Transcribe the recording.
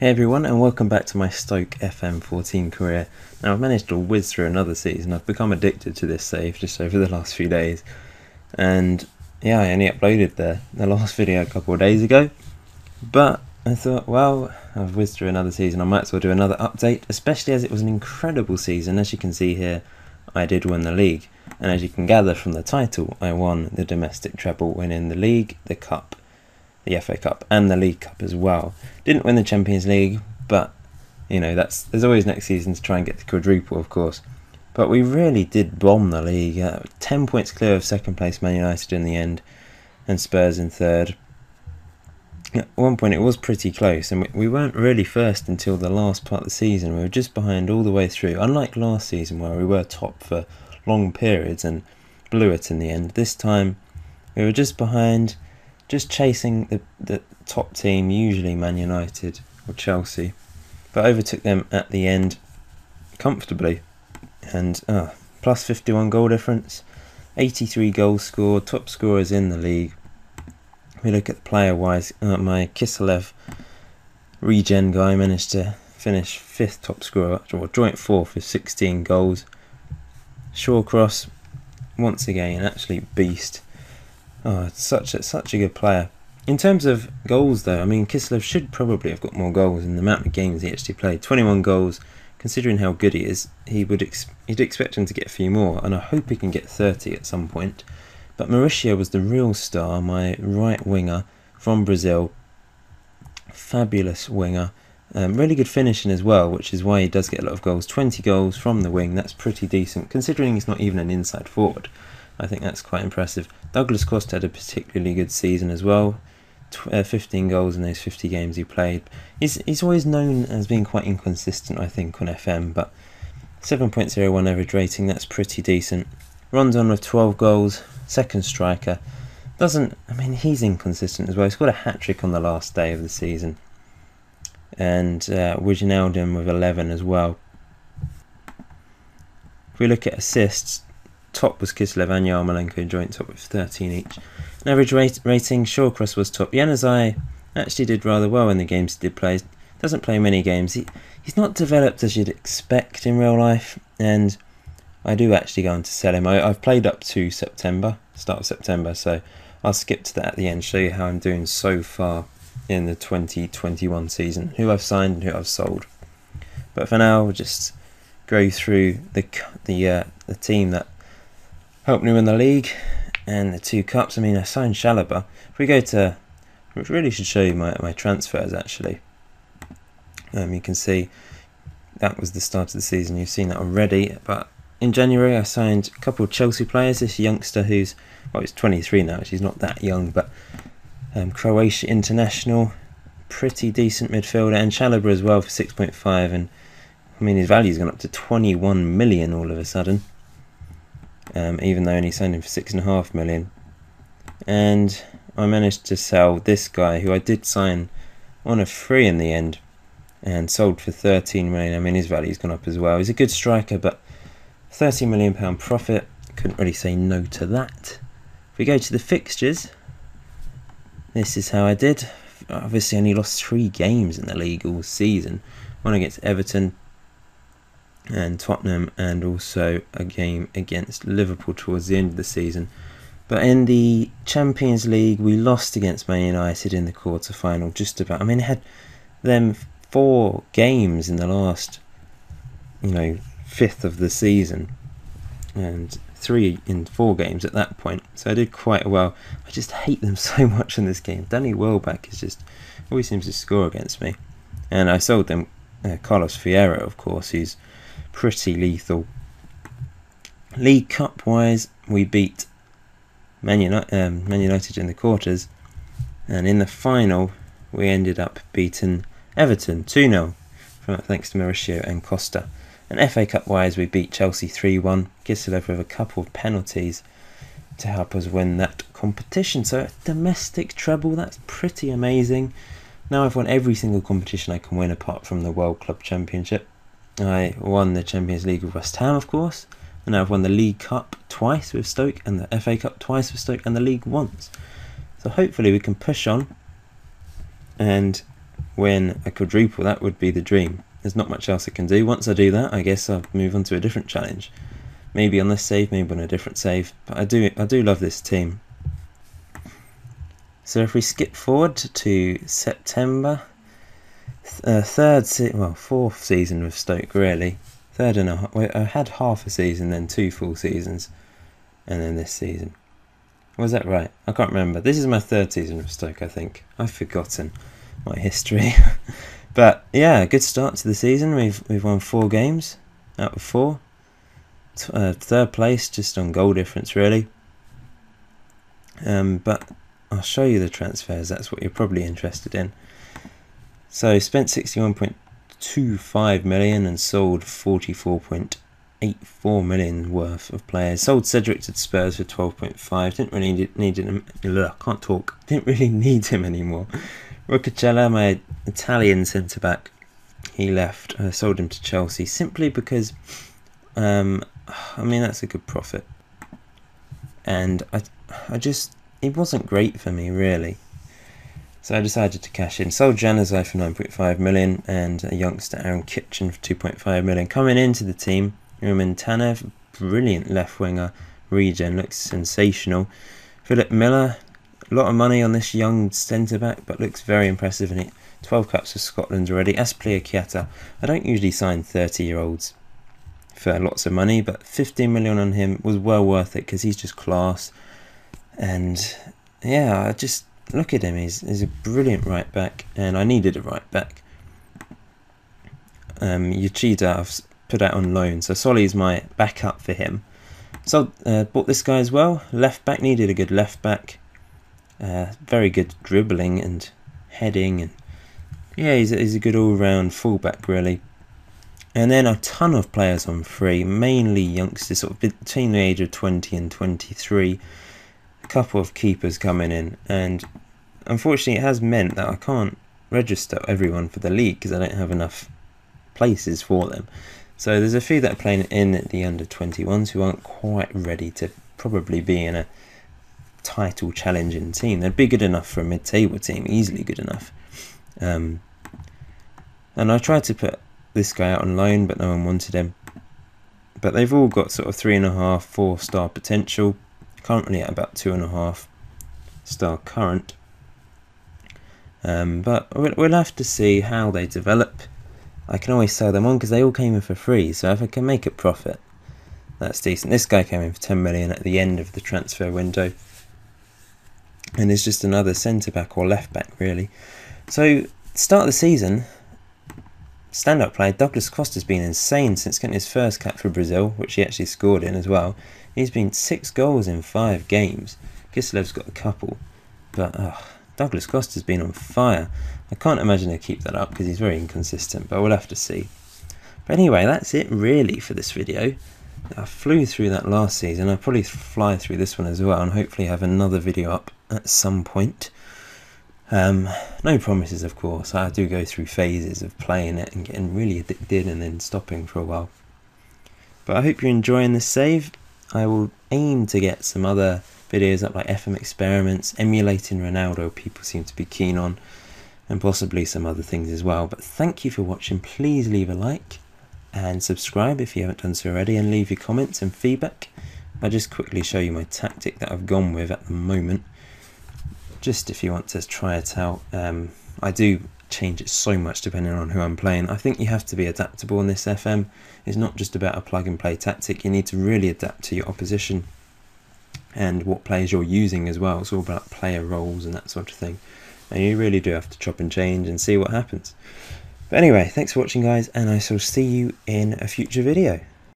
Hey everyone, and welcome back to my Stoke FM14 career. Now I've managed to whiz through another season. I've become addicted to this save just over the last few days. And yeah, I only uploaded the last video a couple of days ago. But I thought, well, I've whizzed through another season, I might as well do another update, especially as it was an incredible season. As you can see here, I did win the league. And as you can gather from the title, I won the domestic treble, winning the league, the cup, the FA Cup and the League Cup as well. Didn't win the Champions League, but you know, there's always next season to try and get the quadruple, of course. But we really did bomb the league. 10 points clear of second place Man United in the end, and Spurs in third. At one point it was pretty close, and we weren't really first until the last part of the season. We were just behind all the way through, unlike last season where we were top for long periods and blew it in the end. This time we were just behind, just chasing the top team, usually Man United or Chelsea, but overtook them at the end comfortably. And plus 51 goal difference, 83 goals scored, top scorers in the league. We look at player-wise, my Kiselev regen guy managed to finish 5th top scorer, or joint 4th with 16 goals. Shawcross, once again, actually beast. Oh, it's such a good player. In terms of goals, though, I mean, Kiselev should probably have got more goals in the amount of games he actually played. 21 goals, considering how good he is, you'd expect him to get a few more, and I hope he can get 30 at some point. But Mauricio was the real star, my right winger from Brazil. Fabulous winger. Really good finishing as well, which is why he does get a lot of goals. 20 goals from the wing, that's pretty decent, considering he's not even an inside forward. I think that's quite impressive. Douglas Costa had a particularly good season as well. 15 goals in those 50 games he played. He's always known as being quite inconsistent, I think, on FM, but 7.01 average rating, that's pretty decent. Rondon with 12 goals, second striker. He's inconsistent as well. He scored a hat-trick on the last day of the season. And Wijnaldum with 11 as well. If we look at assists, top was Kiselev and Yarmolenko, joint top with 13 each. An average rating, Shawcross was top. Januzaj actually did rather well in the games he did play. Doesn't play many games. He's not developed as you'd expect in real life, and I do actually go on to sell him. I've played up to September, start of September, so I'll skip to that at the end, show you how I'm doing so far in the 2021 season, who I've signed and who I've sold. But for now, we'll just go through the team that helped me win the league and the 2 cups. I signed Chalobah. If we go to, which really should show you my transfers actually. You can see that was the start of the season. You've seen that already. But in January, I signed a couple of Chelsea players. This youngster who's, well, he's 23 now. She's not that young, but Croatia international, pretty decent midfielder, and Chalobah as well for 6.5. And his value's gone up to 21 million all of a sudden. Even though I only signed him for 6.5 million. And I managed to sell this guy, who I did sign on a free in the end, and sold for 13 million. His value's gone up as well. He's a good striker, but £30 million profit, couldn't really say no to that. If we go to the fixtures, this is how I did. Obviously only lost 3 games in the league all season. One against Everton and Tottenham, and also a game against Liverpool towards the end of the season. But in the Champions League, we lost against Man United in the quarter-final, just about. It had them 4 games in the last, 5th of the season, and 3 in 4 games at that point. So I did quite well. I just hate them so much in this game. Danny Welbeck always seems to score against me. And I sold them Carlos Fierro, of course, who's pretty lethal. League Cup wise, we beat Man United in the quarters, and in the final we ended up beating Everton 2-0 thanks to Mauricio and Costa. And FA Cup wise, we beat Chelsea 3-1, Kiselev with a couple of penalties to help us win that competition. So a domestic treble, that's pretty amazing. Now I've won every single competition I can win apart from the World Club Championship. I won the Champions League with West Ham, of course, and I've won the League Cup twice with Stoke, and the FA Cup twice with Stoke, and the League once. So hopefully we can push on and win a quadruple. That would be the dream. There's not much else I can do. Once I do that, I guess I'll move on to a different challenge. Maybe on this save, maybe on a different save. But I do love this team. So if we skip forward to September, fourth season with Stoke really. Third and a half. I had half a season, then 2 full seasons, and then this season. Was that right? I can't remember. This is my 3rd season with Stoke, I think. I've forgotten my history. But yeah, good start to the season. We've won 4 games out of 4. 3rd place, just on goal difference really. But I'll show you the transfers. That's what you're probably interested in. So spent 61.25 million and sold 44.84 million worth of players. Sold Cedric to Spurs for 12.5. Didn't really need him. Can't talk. Didn't really need him anymore. Roccacella, my Italian centre back, he left. I sold him to Chelsea simply because, I mean, that's a good profit. And it wasn't great for me really. So I decided to cash in. Sold Januzaj for 9.5 million and a youngster Aaron Kitchen for 2.5 million. Coming into the team, Rumen Tanev, brilliant left winger, regen, looks sensational. Philip Miller, a lot of money on this young centre back, but looks very impressive in it. 12 caps for Scotland already. Aspliakieta, I don't usually sign 30-year-olds for lots of money, but 15 million on him was well worth it because he's just class. And yeah, I just look at him. He's a brilliant right back, and I needed a right back. Yoshida I've put out on loan, so Solly's my backup for him. So bought this guy as well. Left back, needed a good left back. Very good dribbling and heading, and yeah, he's a good all-round fullback really. And then a ton of players on free, mainly youngsters, sort of between the age of 20 and 23. A couple of keepers coming in, and unfortunately it has meant that I can't register everyone for the league because I don't have enough places for them. So there's a few that are playing in at the under 21s who aren't quite ready to probably be in a title challenging team. They'd be good enough for a mid-table team, easily good enough. And I tried to put this guy out on loan, but no one wanted him. But they've all got sort of 3.5, 4-star potential. Currently at about 2.5 star current. But we'll have to see how they develop. I can always sell them on because they all came in for free, so if I can make a profit, that's decent. This guy came in for 10 million at the end of the transfer window, and is just another centre back or left back really. So start of the season, stand-up player Douglas Costa's been insane since getting his first cap for Brazil, which he actually scored in as well. He's been 6 goals in 5 games. Kislev's got a couple, but Douglas Costa's been on fire. I can't imagine he'll keep that up because he's very inconsistent, but we'll have to see. But anyway, that's it really for this video. I flew through that last season. I'll probably fly through this one as well, and hopefully have another video up at some point. No promises, of course. I do go through phases of playing it and getting really addicted and then stopping for a while. But I hope you're enjoying this save. I will aim to get some other videos up like FM experiments, emulating Ronaldo, people seem to be keen on, and possibly some other things as well. But thank you for watching. Please leave a like and subscribe if you haven't done so already, and leave your comments and feedback. I'll just quickly show you my tactic that I've gone with at the moment, just if you want to try it out. I do change it so much depending on who I'm playing. I think you have to be adaptable in this FM. It's not just about a plug and play tactic. You need to really adapt to your opposition and what players you're using as well. It's all about player roles and that sort of thing, and you really do have to chop and change and see what happens. But anyway, thanks for watching guys, and I shall see you in a future video.